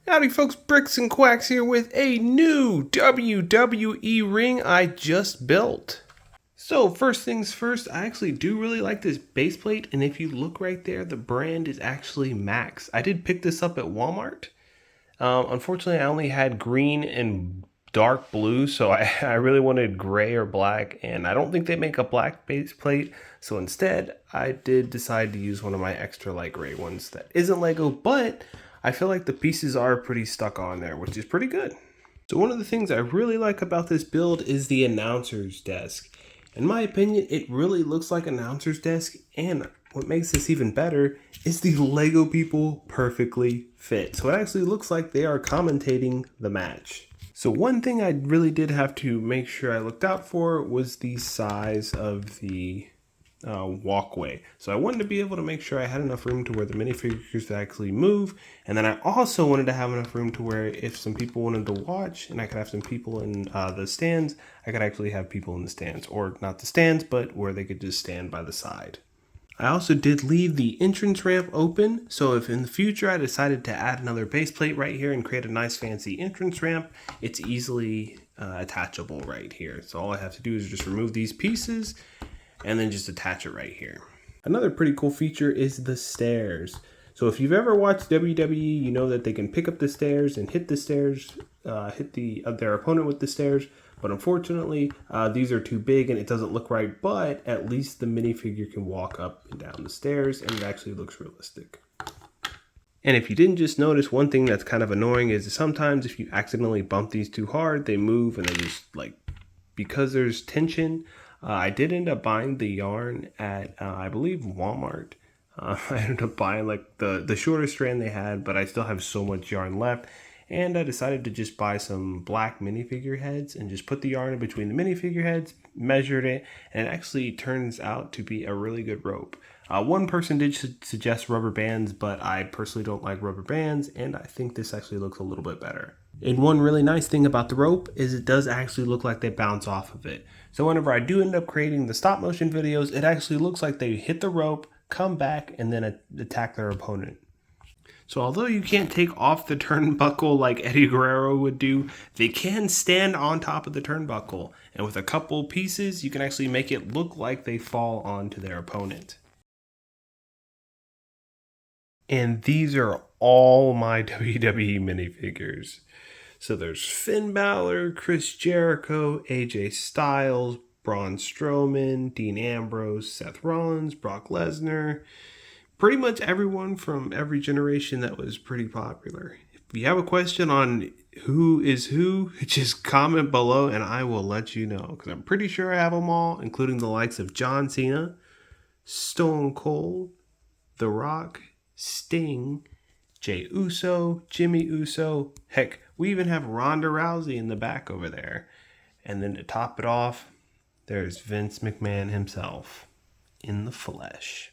Howdy folks, Bricks and Quacks here with a new WWE ring I just built. So first things first, I actually do really like this base plate, and if you look right there, the brand is actually Max. I did pick this up at Walmart. Unfortunately, I only had green and dark blue, so I really wanted gray or black, and I don't think they make a black base plate, so instead, I did decide to use one of my extra light gray ones that isn't Lego, but I feel like the pieces are pretty stuck on there, which is pretty good. So one of the things I really like about this build is the announcer's desk. In my opinion, it really looks like an announcer's desk, and what makes this even better is the Lego people perfectly fit. So it actually looks like they are commentating the match. So one thing I really did have to make sure I looked out for was the size of the walkway. So I wanted to be able to make sure I had enough room to where the minifigures could actually move, and then I also wanted to have enough room to where if some people wanted to watch and I could have some people in the stands, I could actually have people in the stands, or not the stands, but where they could just stand by the side. I also did leave the entrance ramp open, so if in the future I decided to add another base plate right here and create a nice fancy entrance ramp, it's easily attachable right here. So all I have to do is just remove these pieces and then just attach it right here. Another pretty cool feature is the stairs. So if you've ever watched WWE, you know that they can pick up the stairs and hit the stairs, hit their opponent with the stairs. But unfortunately, these are too big and it doesn't look right, but at least the minifigure can walk up and down the stairs and it actually looks realistic. And if you didn't just notice, one thing that's kind of annoying is sometimes if you accidentally bump these too hard, they move and they just because there's tension. I did end up buying the yarn at, I believe, Walmart. I ended up buying the shortest strand they had, but I still have so much yarn left. And I decided to just buy some black minifigure heads and just put the yarn in between the minifigure heads, measured it, and it actually turns out to be a really good rope. One person did suggest rubber bands, but I personally don't like rubber bands, and I think this actually looks a little bit better. And one really nice thing about the rope is it does actually look like they bounce off of it. So whenever I do end up creating the stop motion videos, it actually looks like they hit the rope, come back, and then attack their opponent. So although you can't take off the turnbuckle like Eddie Guerrero would do, they can stand on top of the turnbuckle. And with a couple pieces, you can actually make it look like they fall onto their opponent. And these are all my WWE minifigures. So there's Finn Balor, Chris Jericho, AJ Styles, Braun Strowman, Dean Ambrose, Seth Rollins, Brock Lesnar. Pretty much everyone from every generation that was pretty popular. If you have a question on who is who, just comment below and I will let you know. Because I'm pretty sure I have them all, including the likes of John Cena, Stone Cold, The Rock, Sting, Jey Uso, Jimmy Uso. Heck, we even have Ronda Rousey in the back over there. And then to top it off, there's Vince McMahon himself in the flesh.